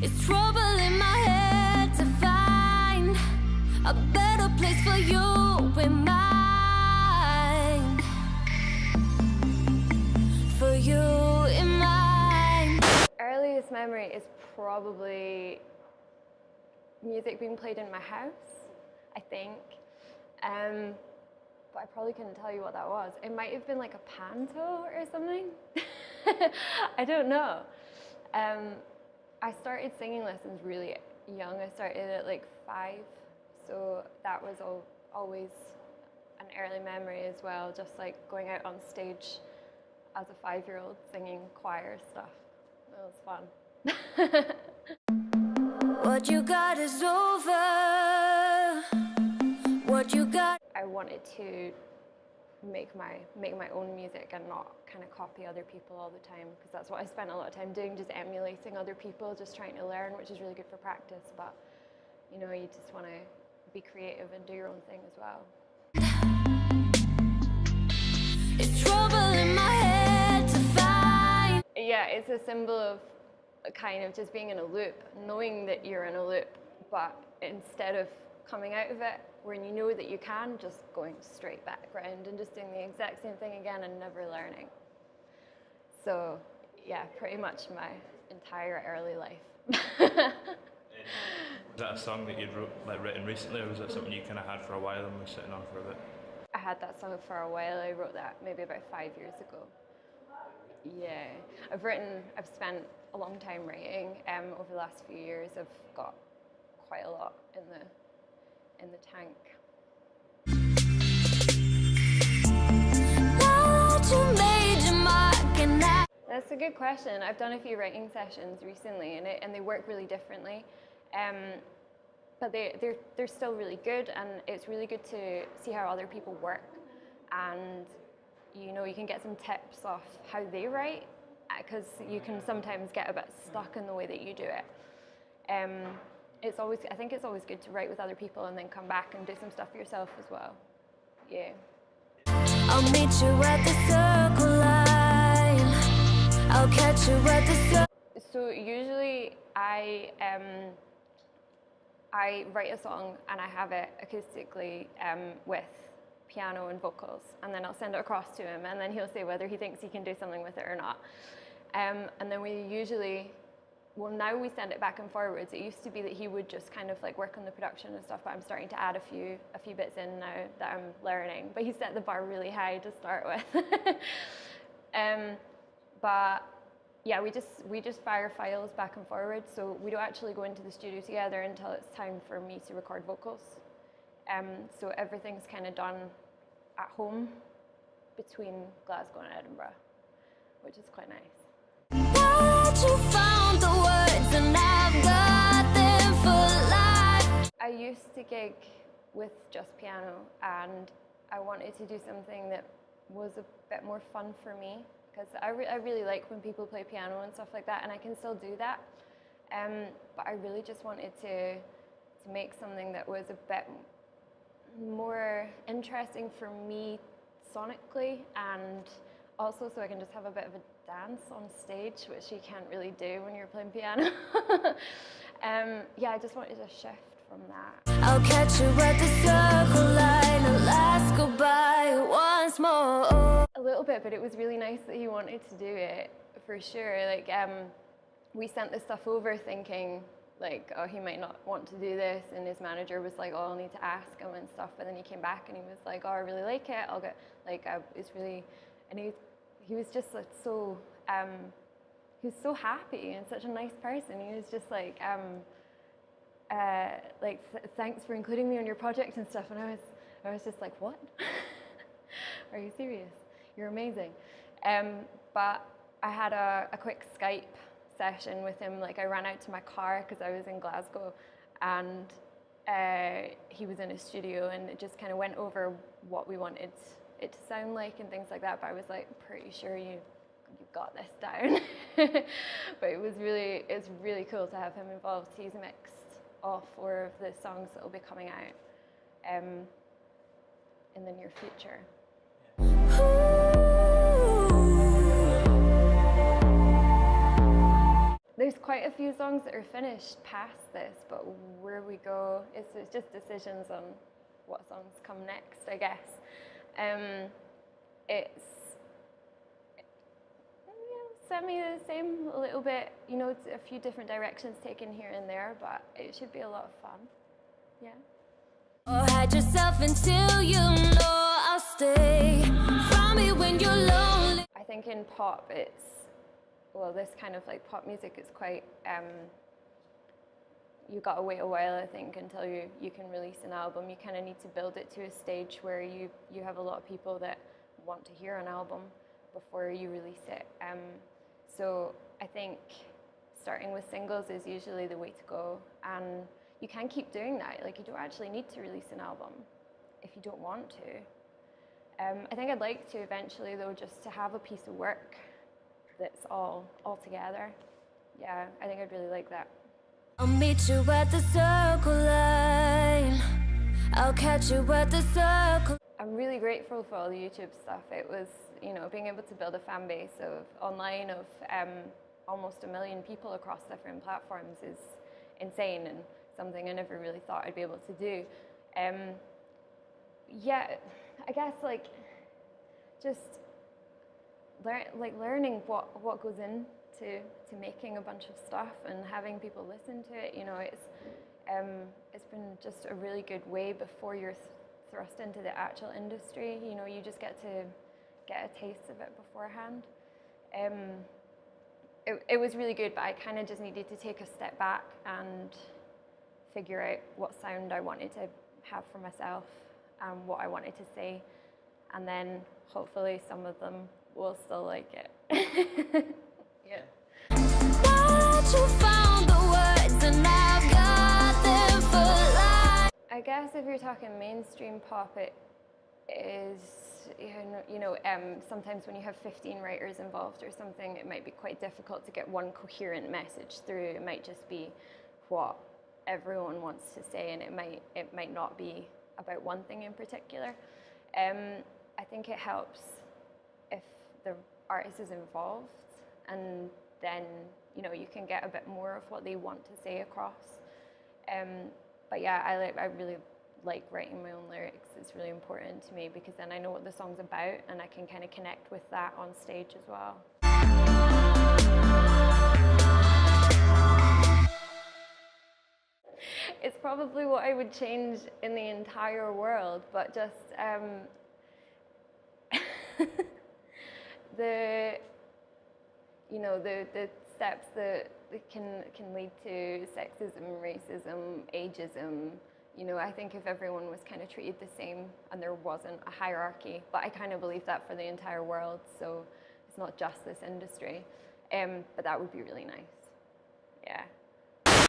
It's trouble in my head to find a better place for you in mind. For you in mind. Earliest memory is probably music being played in my house, I think. But I probably couldn't tell you what that was. It might have been like a panto or something. I don't know. I started singing lessons really young. I started at like 5, so that was always an early memory as well, just like going out on stage as a 5-year-old singing choir stuff. It was fun. What you got is over. What you got. I wanted to make my own music and not kind of copy other people all the time, because that's what I spent a lot of time doing, just emulating other people, just trying to learn, which is really good for practice, but you know, you just want to be creative and do your own thing as well. It's trouble in my head to find. Yeah, it's a symbol of kind of just being in a loop, knowing that you're in a loop, but instead of coming out of it, when you know that you can, just going straight back around and just doing the exact same thing again and never learning. So yeah, pretty much my entire early life. Was that a song that you'd written recently, or was that something you kind of had for a while and was sitting on for a bit? I had that song for a while. I wrote that maybe about 5 years ago. Yeah, I've spent a long time writing. Over the last few years, I've got quite a lot in the tank. That's a good question. I've done a few writing sessions recently, and they work really differently. But they're still really good, and it's really good to see how other people work, and you know, you can get some tips off how they write, because you can sometimes get a bit stuck in the way that you do it. I think it's always good to write with other people and then come back and do some stuff yourself as well. Yeah. I'll meet you at the circle line. I'll catch you at the circle. So usually I write a song and I have it acoustically with piano and vocals, and then I'll send it across to him, and then he'll say whether he thinks he can do something with it or not. And then we usually, well, now we send it back and forwards. It used to be that he would just kind of like work on the production and stuff, but I'm starting to add a few bits in now that I'm learning. But he set the bar really high to start with. But yeah, we just fire files back and forwards, so we don't actually go into the studio together until it's time for me to record vocals. So everything's kind of done at home between Glasgow and Edinburgh, which is quite nice. You found the words and I've got them for life. I used to gig with just piano, and I wanted to do something that was a bit more fun for me, because I really like when people play piano and stuff like that, and I can still do that. But I really just wanted to make something that was a bit more interesting for me sonically, and also so I can just have a bit of a dance on stage, which you can't really do when you're playing piano. Yeah, I just wanted to shift from that. I'll catch you at the circle line and let's go by once more. A little bit, but it was really nice that he wanted to do it, for sure. Like, we sent this stuff over thinking, like, oh, he might not want to do this, and his manager was like, oh, I'll need to ask him and stuff, but then he came back and he was like, oh, I really like it, I'll get, like, it's really, and he was just like so, he was so happy and such a nice person. He was just like, thanks for including me on your project and stuff, and I was just like, what? Are you serious? You're amazing. But I had a quick Skype session with him. Like, I ran out to my car because I was in Glasgow, and he was in his studio, and it just kind of went over what we wanted it to sound like and things like that. But I was like, pretty sure you got this down. But it's really cool to have him involved. He's mixed all 4 of the songs that will be coming out in the near future. There's quite a few songs that are finished past this, but where we go, it's just decisions on what songs come next, I guess. It's semi the same, a little bit, you know, it's a few different directions taken here and there, but it should be a lot of fun. Yeah. Oh, hide yourself until you know I'll stay. Find me when you're lonely. I think in pop it's, well, this kind of like pop music is quite, you got to wait a while, I think, until you can release an album. You kind of need to build it to a stage where you have a lot of people that want to hear an album before you release it. So I think starting with singles is usually the way to go, and you can keep doing that. Like, you don't actually need to release an album if you don't want to. I think I'd like to eventually, though, just to have a piece of work that's all together. Yeah, I think I'd really like that. I'll meet you at the circle line. I'll catch you at the circle. I'm really grateful for all the YouTube stuff. It was, you know, being able to build a fan base of online of almost 1 million people across different platforms is insane, and something I never really thought I'd be able to do. Yeah, I guess like just learning what goes into making a bunch of stuff and having people listen to it. You know, it's been just a really good way before you're thrust into the actual industry. You know, you just get to get a taste of it beforehand. It was really good, but I kind of just needed to take a step back and figure out what sound I wanted to have for myself and what I wanted to say, and then hopefully some of them will still like it. Yeah. But you found the words and I've got them for life. I guess if you're talking mainstream pop, it is, you know, sometimes when you have 15 writers involved or something, it might be quite difficult to get one coherent message through. It might just be what everyone wants to say, and it might not be about one thing in particular. I think it helps if the artist is involved, and then, you know, you can get a bit more of what they want to say across. But yeah, I really like writing my own lyrics. It's really important to me, because then I know what the song's about and I can kind of connect with that on stage as well. It's probably what I would change in the entire world, but just the steps that can lead to sexism, racism, ageism. You know, I think if everyone was kind of treated the same and there wasn't a hierarchy, but I kind of believe that for the entire world, so it's not just this industry, but that would be really nice.